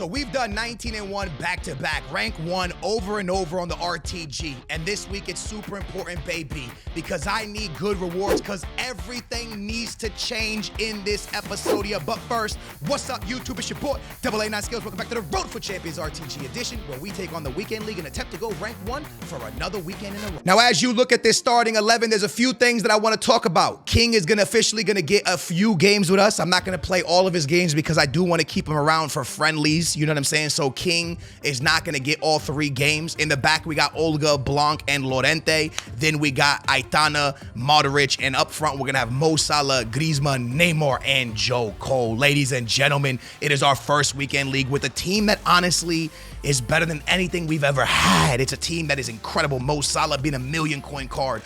So we've done 19-1 back-to-back, rank 1 over and over on the RTG. And this week it's super important, baby, because I need good rewards because everything needs to change in this episode here. But first, what's up, YouTube? It's your boy, AA9 Skills. Welcome back to the Road for Champions RTG edition, where we take on the Weekend League and attempt to go rank 1 for another weekend in a row. Now, as you look at this starting 11, there's a few things that I want to talk about. King is officially going to get a few games with us. I'm not going to play all of his games because I do want to keep him around for friendlies. You know what I'm saying? So King is not going to get all 3 games. In the back, we got Olga, Blanc, and Lorente. Then we got Aitana, Modric, and up front, we're going to have Mo Salah, Griezmann, Neymar, and Joe Cole. Ladies and gentlemen, it is our first weekend league with a team that honestly is better than anything we've ever had. It's a team that is incredible. Mo Salah being a million coin card,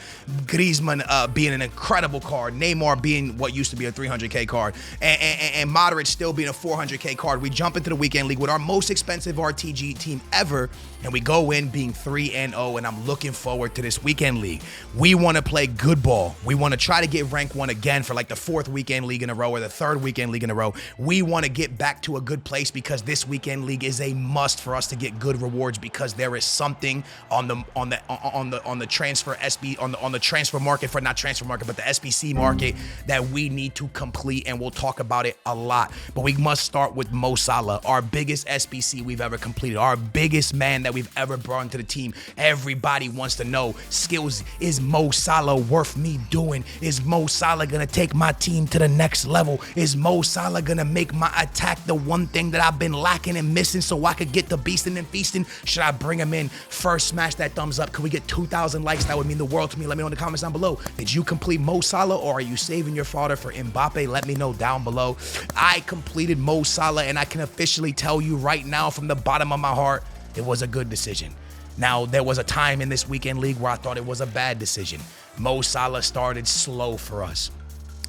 Griezmann being an incredible card, Neymar being what used to be a 300K card, and Modric still being a 400K card. We jump into the weekend league with our most expensive RTG team ever, and we go in being 3-0, and I'm looking forward to this weekend league. We want to play good ball. We want to try to get rank 1 again for like the 4th weekend league in a row or the 3rd weekend league in a row. We want to get back to a good place because this weekend league is a must for us to get good rewards, because there is something on the transfer on the transfer market, for not transfer market but the SBC market, that we need to complete, and we'll talk about it a lot. But we must start with Mo Salah, our biggest SBC we've ever completed, our biggest man that we've ever brought into the team. Everybody wants to know, Skills, is Mo Salah worth me doing? Is Mo Salah gonna take my team to the next level? Is Mo Salah gonna make my attack the one thing that I've been lacking and missing so I could get the beasting and feasting? Should I bring him in? First, smash that thumbs up. Could we get 2,000 likes? That would mean the world to me. Let me know in the comments down below. Did you complete Mo Salah, or are you saving your fodder for Mbappe? Let me know down below. I completed Mo Salah, and I can officially tell you right now from the bottom of my heart, it was a good decision. Now, there was a time in this weekend league where I thought it was a bad decision. Mo Salah started slow for us.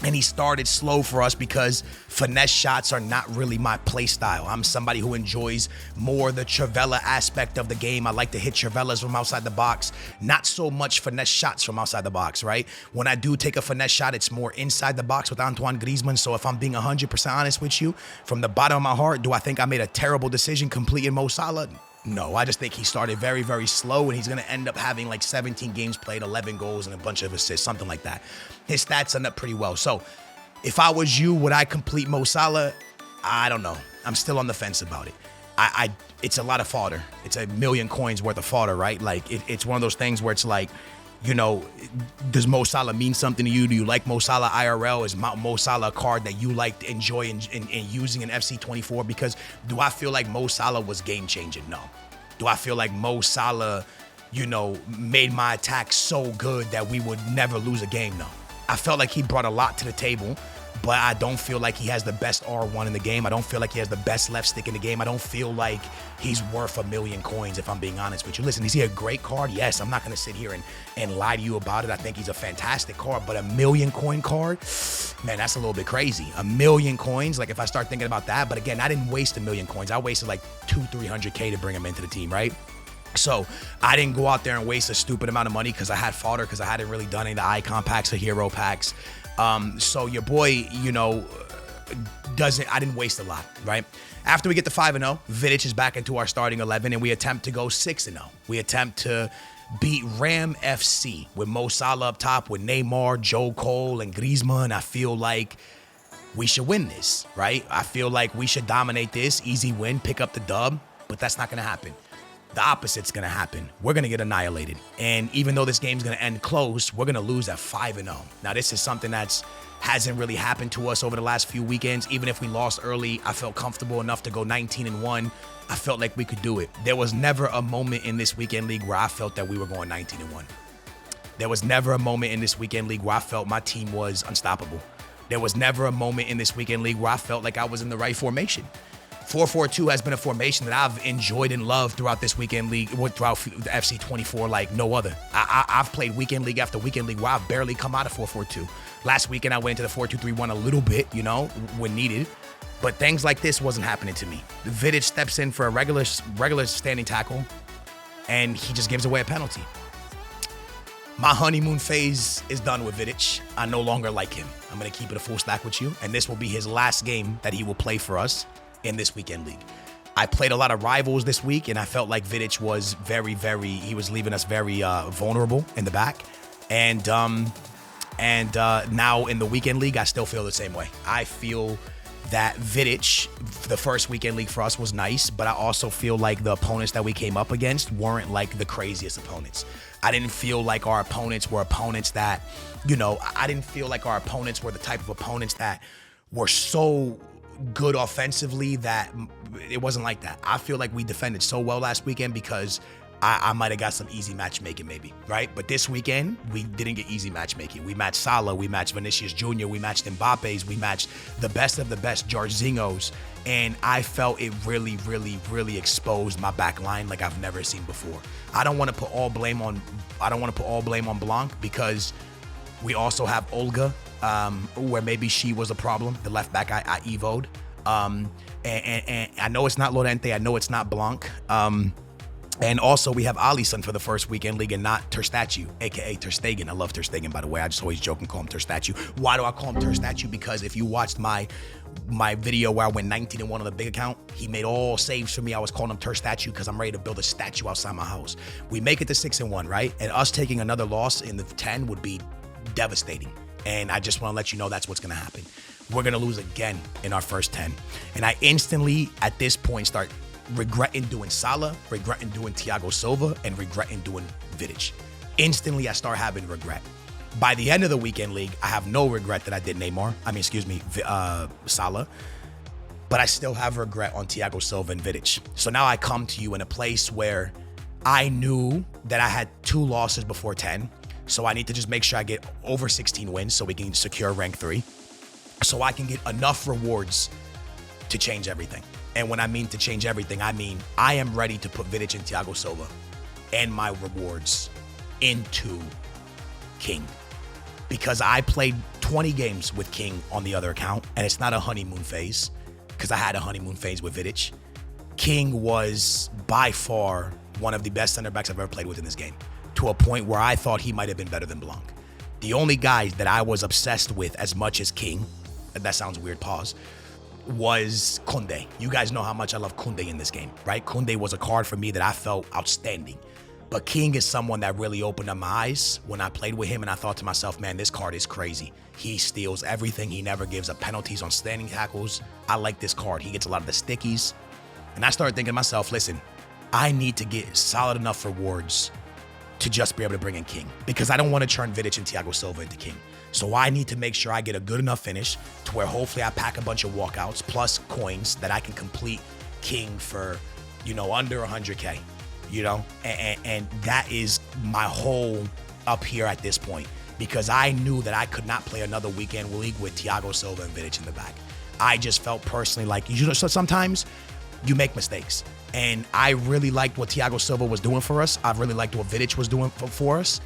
And he started slow for us because finesse shots are not really my play style. I'm somebody who enjoys more the Trivela aspect of the game. I like to hit Trivelas from outside the box, not so much finesse shots from outside the box, right? When I do take a finesse shot, it's more inside the box with Antoine Griezmann. So if I'm being 100% honest with you, from the bottom of my heart, do I think I made a terrible decision completing Mo Salah? No, I just think he started very, very slow, and he's going to end up having like 17 games played, 11 goals, and a bunch of assists, something like that. His stats end up pretty well. So if I was you, would I complete Mo Salah? I don't know. I'm still on the fence about it. It's a lot of fodder. It's a million coins worth of fodder, right? Like it's one of those things where it's like, you know, does Mo Salah mean something to you? Do you like Mo Salah IRL? Is Mo Salah a card that you like to enjoy in using in FC24? Because do I feel like Mo Salah was game-changing? No. Do I feel like Mo Salah, you know, made my attack so good that we would never lose a game? No. I felt like he brought a lot to the table, but I don't feel like he has the best R1 in the game. I don't feel like he has the best left stick in the game. I don't feel like he's worth a million coins, if I'm being honest with you. Listen, is he a great card? Yes, I'm not going to sit here and lie to you about it. I think he's a fantastic card, but a million coin card, man, that's a little bit crazy. A million coins, like if I start thinking about that, but again, I didn't waste a million coins. I wasted like 200-300K to bring him into the team, right? So I didn't go out there and waste a stupid amount of money because I had fodder, because I hadn't really done any of the icon packs or hero packs. So your boy, you know, I didn't waste a lot, right? After we get to 5-0, Vidic is back into our starting 11, and we attempt to go 6-0. We attempt to beat Ram FC with Mo Salah up top, with Neymar, Joe Cole, and Griezmann. I feel like we should win this, right? I feel like we should dominate this, easy win, pick up the dub, but that's not going to happen. The opposite's going to happen. We're going to get annihilated. And even though this game's going to end close, we're going to lose at 5-0. Now, this is something that's hasn't really happened to us over the last few weekends. Even if we lost early, I felt comfortable enough to go 19-1. I felt like we could do it. There was never a moment in this weekend league where I felt that we were going 19-1. There was never a moment in this weekend league where I felt my team was unstoppable. There was never a moment in this weekend league where I felt like I was in the right formation. 4-4-2 has been a formation that I've enjoyed and loved throughout this weekend league, throughout the FC24 like no other. I've played weekend league after weekend league where I've barely come out of 4-4-2. Last weekend, I went into the 4-2-3-1 a little bit, you know, when needed. But things like this wasn't happening to me. Vidic steps in for a regular standing tackle, and he just gives away a penalty. My honeymoon phase is done with Vidic. I no longer like him. I'm going to keep it a full stack with you, and this will be his last game that he will play for us in this weekend league. I played a lot of rivals this week, and I felt like Vidic was he was leaving us very vulnerable in the back. And now in the weekend league, I still feel the same way. I feel that Vidic, the first weekend league for us, was nice, but I also feel like the opponents that we came up against weren't like the craziest opponents. I didn't feel like our opponents were opponents that, I didn't feel like our opponents were the type of opponents that were so good offensively that it wasn't like that. I feel like we defended so well last weekend because I might have got some easy matchmaking maybe, right? But this weekend, we didn't get easy matchmaking. We matched Salah, we matched Vinicius Jr., we matched Mbappe's, we matched the best of the best Jorginhos, and I felt it really, really, really exposed my back line like I've never seen before. I don't want to put all blame on Blanc because we also have Olga, where maybe she was a problem, the left back I evo'd. And I know it's not Lorente, I know it's not Blanc. And also we have Alisson for the first weekend league and not Ter Statu, aka Ter Stegen. I love Ter Stegen, by the way. I just always joke and call him Ter Statu. Why do I call him Ter Statu? Because if you watched my video where I went 19-1 on the big account, he made all saves for me. I was calling him Ter Statu because I'm ready to build a statue outside my house. We make it to 6-1, right? And us taking another loss in the 10 would be devastating. And I just want to let you know that's what's going to happen. We're going to lose again in our first 10. And I instantly, at this point, start regretting doing Salah, regretting doing Thiago Silva, and regretting doing Vidic. Instantly, I start having regret. By the end of the weekend league, I have no regret that I did Salah, but I still have regret on Thiago Silva and Vidic. So now I come to you in a place where I knew that I had 2 losses before 10, so I need to just make sure I get over 16 wins so we can secure rank 3, so I can get enough rewards to change everything. And when I mean to change everything, I mean I am ready to put Vidic and Thiago Silva and my rewards into King. Because I played 20 games with King on the other account, and it's not a honeymoon phase, because I had a honeymoon phase with Vidic. King was by far one of the best center backs I've ever played with in this game, to a point where I thought he might have been better than Blanc. The only guy that I was obsessed with as much as King, that sounds weird, pause, was Koundé. You guys know how much I love Koundé in this game, right? Koundé was a card for me that I felt outstanding. But King is someone that really opened up my eyes when I played with him, and I thought to myself, man, this card is crazy. He steals everything. He never gives up penalties on standing tackles. I like this card. He gets a lot of the stickies. And I started thinking to myself, listen, I need to get solid enough rewards to just be able to bring in King, because I don't want to turn Vidic and Thiago Silva into King. So I need to make sure I get a good enough finish to where hopefully I pack a bunch of walkouts plus coins that I can complete King for, under 100K, and that is my whole up here at this point, because I knew that I could not play another weekend league with Thiago Silva and Vidic in the back. I just felt personally like, so sometimes you make mistakes. And I really liked what Thiago Silva was doing for us. I really liked what Vidic was doing for us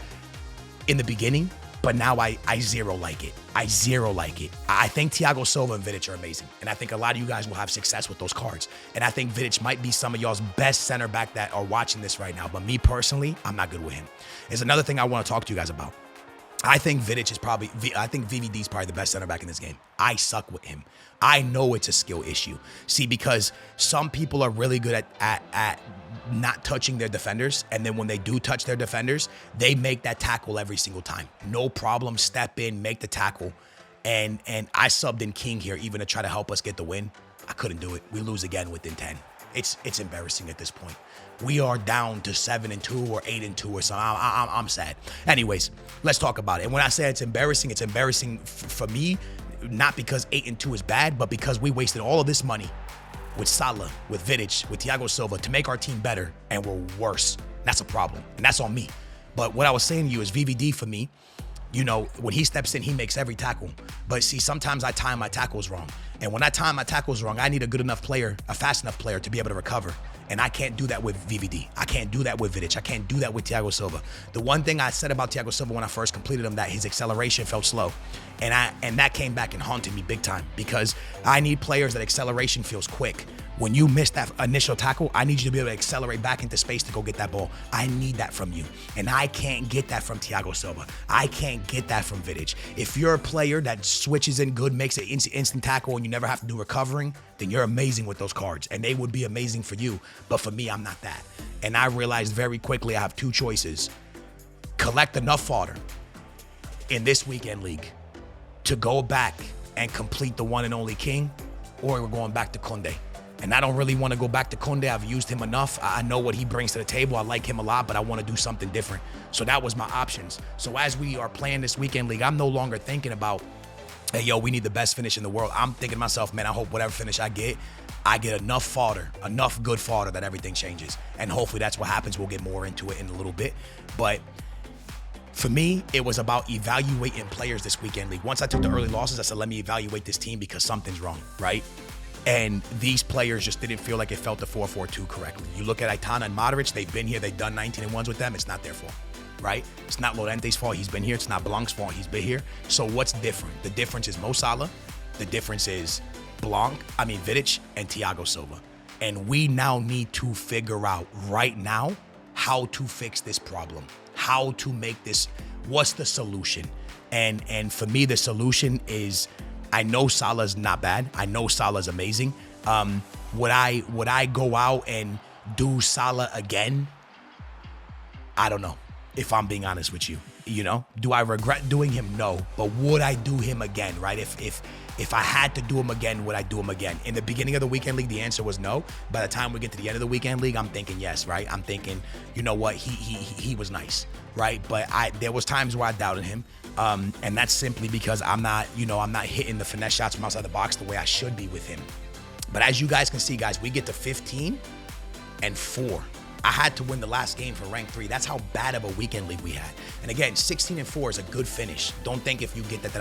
in the beginning. But now I zero like it. I think Thiago Silva and Vidic are amazing. And I think a lot of you guys will have success with those cards. And I think Vidic might be some of y'all's best center back that are watching this right now. But me personally, I'm not good with him. There's another thing I want to talk to you guys about. I think VVD is probably the best center back in this game. I suck with him. I know it's a skill issue. See, because some people are really good at not touching their defenders, and then when they do touch their defenders, they make that tackle every single time. No problem, step in, make the tackle. And I subbed in King here even to try to help us get the win. I couldn't do it. We lose again within 10. It's embarrassing at this point. We are down to 7-2 or 8-2 or something. I'm sad. Anyways, let's talk about it. And when I say it's embarrassing for me, not because 8-2 is bad, but because we wasted all of this money with Salah, with Vidic, with Thiago Silva to make our team better, and we're worse. That's a problem, and that's on me. But what I was saying to you is VVD for me, when he steps in, he makes every tackle. But see, sometimes I time my tackles wrong. And when I time my tackles wrong, I need a good enough player, a fast enough player to be able to recover. And I can't do that with VVD. I can't do that with Vidic. I can't do that with Thiago Silva. The one thing I said about Thiago Silva when I first completed him, that his acceleration felt slow. And that came back and haunted me big time, because I need players that acceleration feels quick. When you miss that initial tackle, I need you to be able to accelerate back into space to go get that ball. I need that from you. And I can't get that from Thiago Silva. I can't get that from Vidic. If you're a player that switches in good, makes an instant tackle, and you never have to do recovering, then you're amazing with those cards. And they would be amazing for you. But for me, I'm not that. And I realized very quickly I have two choices. Collect enough fodder in this weekend league to go back and complete the one and only King, or we're going back to Kunde. And I don't really want to go back to Kunde. I've used him enough. I know what he brings to the table. I like him a lot, but I want to do something different. So that was my options. So as we are playing this weekend league, I'm no longer thinking about, hey, yo, we need the best finish in the world. I'm thinking to myself, man, I hope whatever finish I get enough fodder, enough good fodder that everything changes. And hopefully that's what happens. We'll get more into it in a little bit. But for me, it was about evaluating players this weekend league. Once I took the early losses, I said, let me evaluate this team because something's wrong, right? And these players just didn't feel like it felt the 4-4-2 correctly. You look at Aitana and Modric, they've been here, they've done 19-1s with them. It's not their fault, right? It's not Llorente's fault, he's been here. It's not Blanc's fault, he's been here. So what's different? The difference is Mo Salah. The difference is Vidic and Thiago Silva. And we now need to figure out right now how to fix this problem, how to make this, what's the solution? And for me, the solution is, I know Salah's not bad. I know Salah's amazing. Would I go out and do Salah again? I don't know, if I'm being honest with you. You know, do I regret doing him? No. But would I do him again, right? If I had to do him again, would I do him again? In the beginning of the weekend league, the answer was no. By the time we get to the end of the weekend league, I'm thinking yes, right? I'm thinking, you know what, he was nice, right? But there was times where I doubted him. And that's simply because I'm not hitting the finesse shots from outside the box the way I should be with him. But as you guys can see, guys, we get to 15-4. I had to win the last game for rank 3. That's how bad of a weekend league we had. And again, 16-4 is a good finish. Don't think if you get that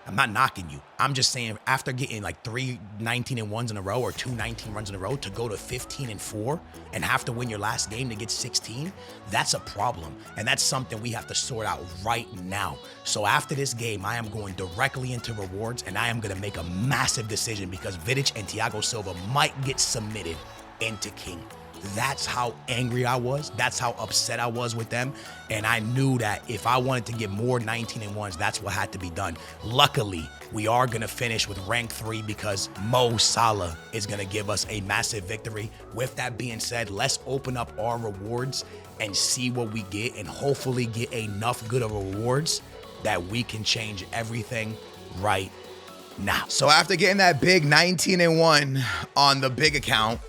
I'm not knocking you. I'm just saying after getting like 3 19-1s in a row or 2 19 runs in a row to go to 15-4 and have to win your last game to get 16, that's a problem. And that's something we have to sort out right now. So after this game, I am going directly into rewards and I am going to make a massive decision because Vidic and Thiago Silva might get submitted into King. That's how angry I was. That's how upset I was with them. And I knew that if I wanted to get more 19-1s, that's what had to be done. Luckily, we are going to finish with rank 3 because Mo Salah is going to give us a massive victory. With that being said, let's open up our rewards and see what we get and hopefully get enough good of rewards that we can change everything right now. So after getting that big 19-1 on the big account,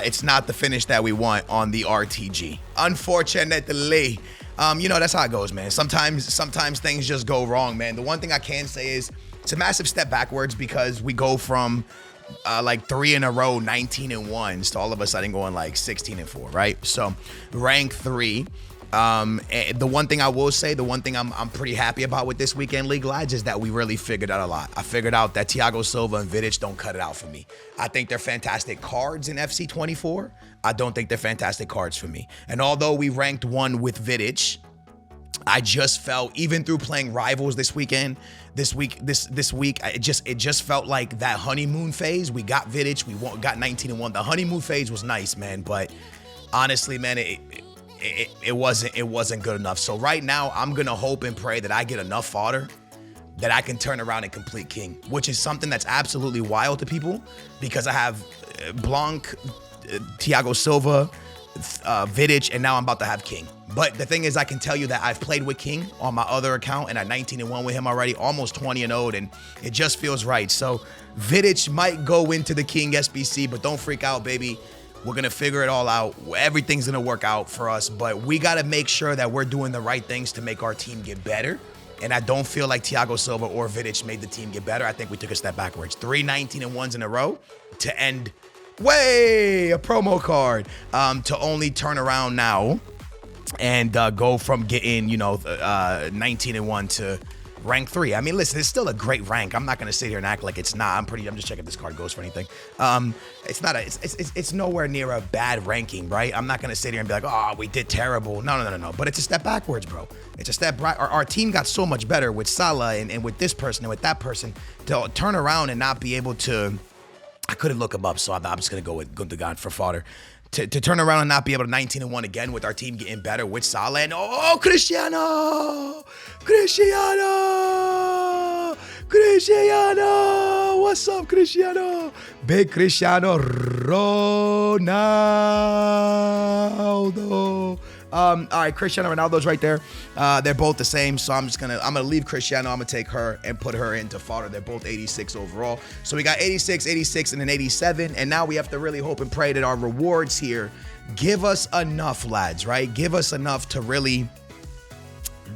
it's not the finish that we want on the RTG. Unfortunately, that's how it goes, man. Sometimes things just go wrong, man. The one thing I can say is it's a massive step backwards because we go from like 3 in a row, 19-1s to all of a sudden going like 16-4, right? So rank 3. The one thing I will say, the one thing I'm pretty happy about with this weekend league, lads, is that we really figured out a lot. I figured out that Thiago Silva and Vidic don't cut it out for me. I think they're fantastic cards in FC 24. I don't think they're fantastic cards for me. And although we ranked 1 with Vidic, I just felt, even through playing rivals this week, it just felt like that honeymoon phase. We got Vidic, we got 19-1. The honeymoon phase was nice, man, but honestly, man, it wasn't good enough. So right now, I'm gonna hope and pray that I get enough fodder that I can turn around and complete King, which is something that's absolutely wild to people because I have Blanc, Thiago Silva, Vidic, and now I'm about to have King. But the thing is, I can tell you that I've played with King on my other account and at 19-1 with him already, almost 20-0, and it just feels right. So Vidic might go into the King SBC, but don't freak out, baby. We're going to figure it all out. Everything's going to work out for us, but we got to make sure that we're doing the right things to make our team get better. And I don't feel like Thiago Silva or Vidic made the team get better. I think we took a step backwards. 3 19-1s in a row to end a promo card to only turn around now and go from getting, 19-1 to rank 3. I mean, listen, it's still a great rank. I'm not going to sit here and act like it's not. I'm just checking if this card goes for anything. It's nowhere near a bad ranking, right? I'm not going to sit here and be like, oh, we did terrible. No. But it's a step backwards, bro. It's a step right. Our team got so much better with Salah and with this person and with that person to turn around and not be able to I couldn't look him up, so I'm just going to go with Gundogan for fodder. To turn around and not be able to 19-1 again with our team getting better with Salah. And Cristiano! What's up, Cristiano? Big Cristiano Ronaldo. All right, Cristiano Ronaldo's right there. They're both the same, so I'm gonna leave Cristiano. I'm gonna take her and put her into fodder. They're both 86 overall. So we got 86, 86, and an 87. And now we have to really hope and pray that our rewards here give us enough, lads, right? Give us enough to really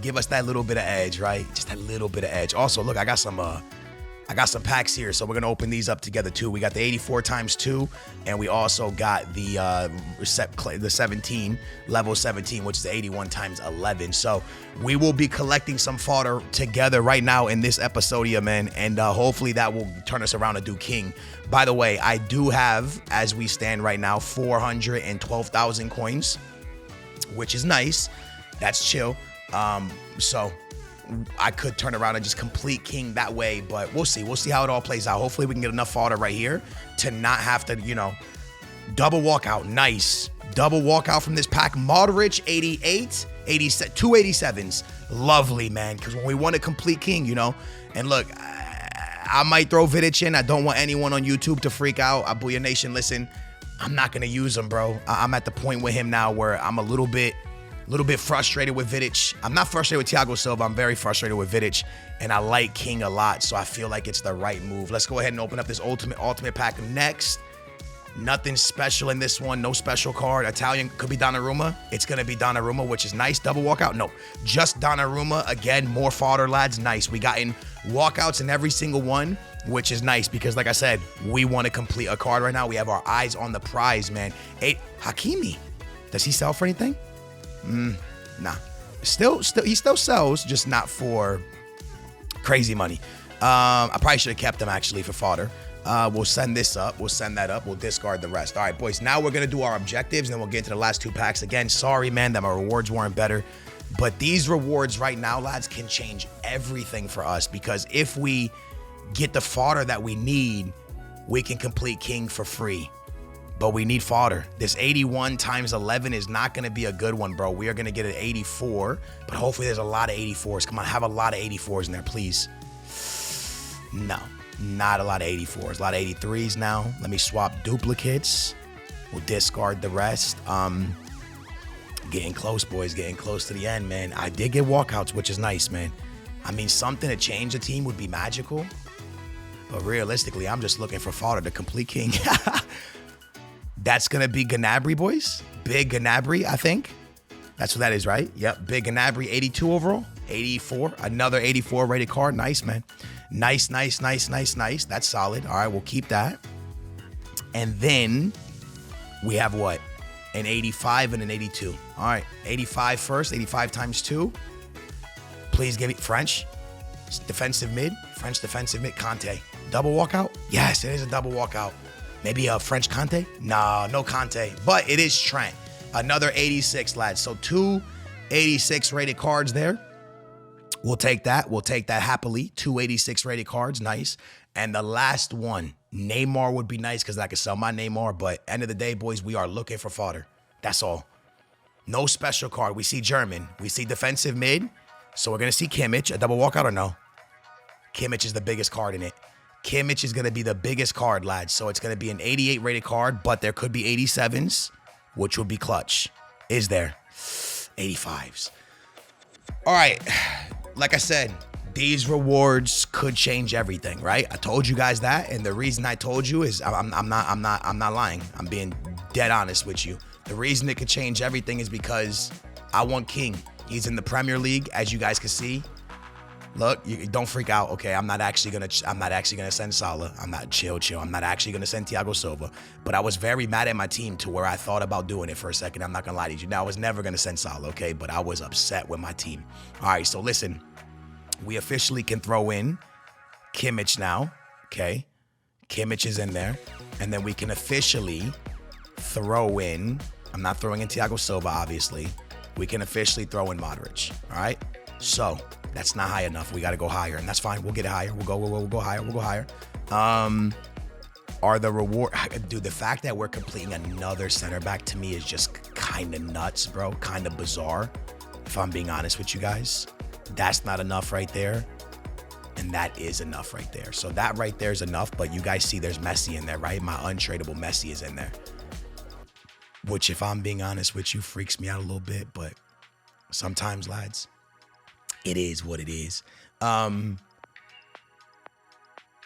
give us that little bit of edge, right? Just that little bit of edge. Also, look, I got some packs here, so we're gonna open these up together too. We got the 84 times 2, and we also got the 17, level 17, which is the 81 times 11. So we will be collecting some fodder together right now in this episode here, man, and hopefully that will turn us around to do king. By the way, I do have, as we stand right now, 412,000 coins, which is nice. That's chill. So I could turn around and just complete king that way, but we'll see. We'll see how it all plays out. Hopefully we can get enough fodder right here to not have to, double walkout. Nice. Double walkout from this pack. Modric, 88, 87, 287s. Lovely, man, because when we want to complete king, and look, I might throw Vidic in. I don't want anyone on YouTube to freak out. Abuya Nation, listen, I'm not going to use him, bro. I'm at the point with him now where I'm a little bit frustrated with Vidic. I'm not frustrated with Thiago Silva. I'm very frustrated with Vidic, and I like King a lot, so I feel like it's the right move. Let's go ahead and open up this ultimate pack next. Nothing special in this one. No special card. Italian could be Donnarumma. It's going to be Donnarumma, which is nice. Double walkout? No. Just Donnarumma. Again, more fodder, lads. Nice. We got in walkouts in every single one, which is nice because, like I said, we want to complete a card right now. We have our eyes on the prize, man. Hey, Hakimi. Does he sell for anything? Nah. He still sells, just not for crazy money. I probably should have kept them actually for fodder. We'll send this up. We'll send that up. We'll discard the rest. All right, boys. Now we're gonna do our objectives, and then we'll get into the last 2 packs. Again, sorry, man, that my rewards weren't better, but these rewards right now, lads, can change everything for us because if we get the fodder that we need, we can complete king for free. But we need fodder. This 81 times 11 is not going to be a good one, bro. We are going to get an 84, but hopefully there's a lot of 84s. Come on, have a lot of 84s in there, please. No, not a lot of 84s. A lot of 83s now. Let me swap duplicates. We'll discard the rest. Getting close, boys. Getting close to the end, man. I did get walkouts, which is nice, man. I mean, something to change the team would be magical. But realistically, I'm just looking for fodder to complete king. That's going to be Gnabry, boys. Big Gnabry, I think. That's what that is, right? Yep, big Gnabry, 82 overall. 84, another 84 rated card. Nice, man. Nice. That's solid. All right, we'll keep that. And then we have what? An 85 and an 82. All right, 85 first, 85 times 2. Please give me French. Defensive mid. French defensive mid. Conte. Double walkout? Yes, it is a double walkout. Maybe a French Conte? Nah, no Conte. But it is Trent. Another 86, lads. So 2 86 rated cards there. We'll take that. We'll take that happily. 2 86 rated cards. Nice. And the last one, Neymar would be nice because I could sell my Neymar. But end of the day, boys, we are looking for fodder. That's all. No special card. We see German. We see defensive mid. So we're going to see Kimmich. A double walkout or no? Kimmich is the biggest card in it. Kimmich is going to be the biggest card, lads. So it's going to be an 88 rated card, but there could be 87s, which would be clutch. Is there? 85s. All right. Like I said, these rewards could change everything, right? I told you guys that, and the reason I told you is I'm not lying. I'm being dead honest with you. The reason it could change everything is because I want King. He's in the Premier League, as you guys can see. Look, don't freak out, okay? I'm not actually gonna send Salah. I'm not chill. I'm not actually gonna send Thiago Silva. But I was very mad at my team to where I thought about doing it for a second. I'm not gonna lie to you. Now I was never gonna send Salah, okay? But I was upset with my team. All right, so listen, we officially can throw in Kimmich now, okay? Kimmich is in there, and then we can officially throw in. I'm not throwing in Thiago Silva, obviously. We can officially throw in Modric. All right, so. That's not high enough. We got to go higher, and that's fine. We'll get it higher. We'll go higher. We'll go higher. Are the reward, dude, the fact that we're completing another center back to me is just kind of nuts, bro. Kind of bizarre, if I'm being honest with you guys. That's not enough right there. And that is enough right there. So that right there is enough, but you guys see there's Messi in there, right? My untradeable Messi is in there. Which, if I'm being honest with you, freaks me out a little bit, but sometimes, lads, it is what it is.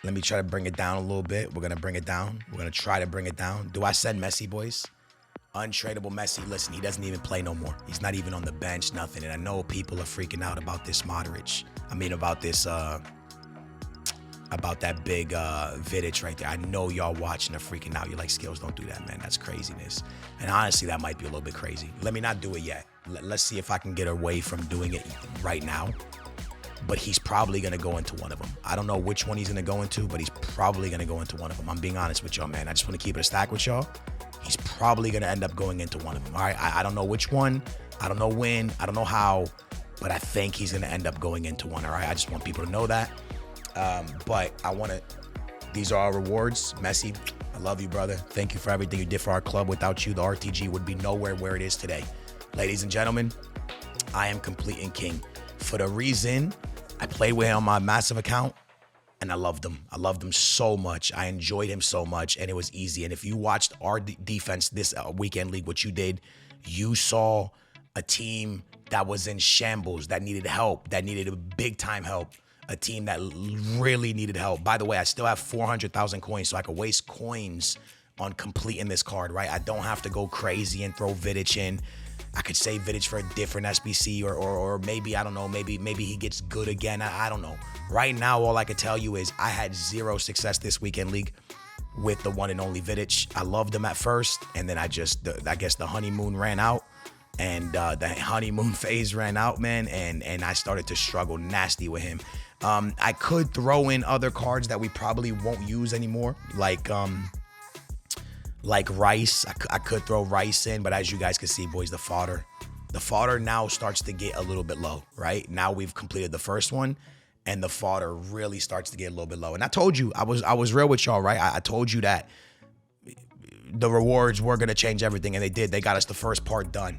Let me try to bring it down a little bit. We're going to bring it down. We're going to try to bring it down. Do I send Messi, boys? Untradeable Messi. Listen, he doesn't even play no more. He's not even on the bench, nothing. And I know people are freaking out about this Modric. I mean, about this, about that big Vidic right there. I know y'all watching are freaking out. You're like, Skills, don't do that, man. That's craziness. And honestly, that might be a little bit crazy. Let me not do it yet. Let's see if I can get away from doing it right now. But he's probably going to go into one of them. I don't know which one he's going to go into, but he's probably going to go into one of them. I'm being honest with y'all, man. I just want to keep it a stack with y'all. He's probably going to end up going into one of them. All right. I don't know which one. I don't know when. I don't know how. But I think he's going to end up going into one. All right. I just want people to know that. But I want to. These are our rewards. Messi, I love you, brother. Thank you for everything you did for our club. Without you, the RTG would be nowhere where it is today. Ladies and gentlemen, I am complete and king. For the reason I played with him on my massive account, and I loved him. I loved him so much. I enjoyed him so much, and it was easy. And if you watched our defense this weekend league, what you did, you saw a team that was in shambles, that needed help, that needed a big-time help, a team that really needed help. By the way, I still have 400,000 coins, so I could waste coins on completing this card, right? I don't have to go crazy and throw Vidic in. I could save Vidic for a different SBC or maybe, I don't know, maybe he gets good again. I don't know. Right now, all I could tell you is I had zero success this weekend league with the one and only Vidic. I loved him at first, and then I guess the honeymoon ran out, and the honeymoon phase ran out, man, and I started to struggle nasty with him. I could throw in other cards that we probably won't use anymore, like Rice. I could throw Rice in, but as you guys can see, boys, the fodder now starts to get a little bit low, right? Now we've completed the first one, and the fodder really starts to get a little bit low. And I told you, I was real with y'all, right? I told you that the rewards were going to change everything, and they did. They got us the first part done.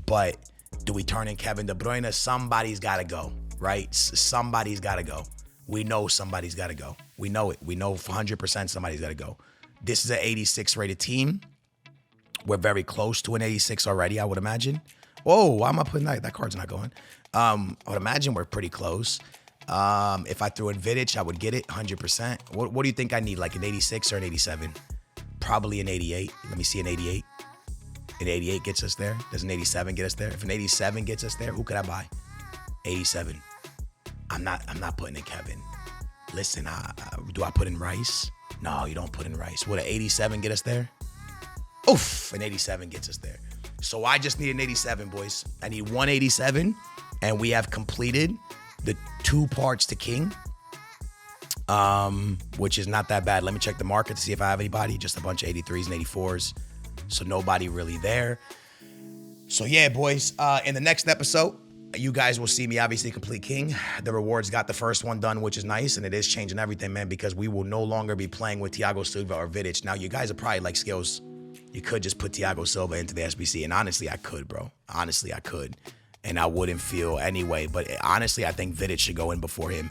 But do we turn in Kevin De Bruyne? Somebody's got to go, right? Somebody's got to go. We know somebody's got to go. We know it. We know 100% somebody's got to go. This is an 86 rated team. We're very close to an 86 already, I would imagine. Whoa, why am I putting that? That card's not going. I would imagine we're pretty close. If I threw in Vidic, I would get it 100%. What do you think I need, like an 86 or an 87? Probably an 88. Let me see an 88. An 88 gets us there. Does an 87 get us there? If an 87 gets us there, who could I buy? 87. I'm not putting in Kevin. Listen, do I put in Rice? No, you don't put in Rice. Would an 87 get us there? Oof, an 87 gets us there. So I just need an 87, boys. I need 187, and we have completed the 2 parts to King, which is not that bad. Let me check the market to see if I have anybody. Just a bunch of 83s and 84s. So nobody really there. So yeah, boys, in the next episode, you guys will see me obviously complete King. The rewards got the first one done, which is nice, and it is changing everything, man, because we will no longer be playing with Thiago Silva or Vidic. Now, you guys are probably like, Skills, you could just put Thiago Silva into the SBC, and honestly, I could, bro. Honestly, I could, and I wouldn't feel anyway, but honestly, I think Vidic should go in before him.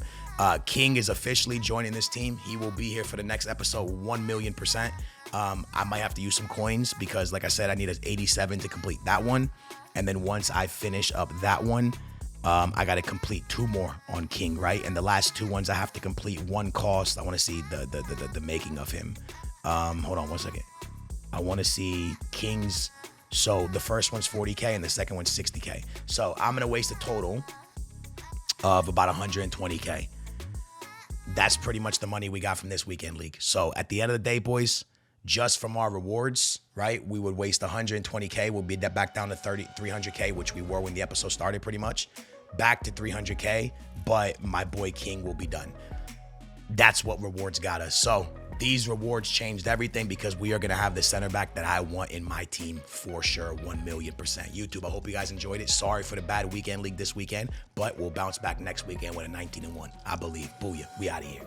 King is officially joining this team. He will be here for the next episode 1,000,000%. I might have to use some coins because, like I said, I need an 87 to complete that one. And then once I finish up that one, I got to complete 2 more on King, right? And the last 2 ones I have to complete 1 cost. I want to see the making of him. Hold on 1 second. I want to see King's. So the first one's 40K and the second one's 60K. So I'm going to waste a total of about 120K. That's pretty much the money we got from this weekend league. So at the end of the day, boys, just from our rewards, right, we would waste 120K. We'll be back down to 300K, which we were when the episode started pretty much. Back to 300K, but my boy King will be done. That's what rewards got us. So these rewards changed everything because we are going to have the center back that I want in my team for sure, 1,000,000%. YouTube, I hope you guys enjoyed it. Sorry for the bad weekend league this weekend, but we'll bounce back next weekend with a 19-1. I believe. Booyah. We out of here.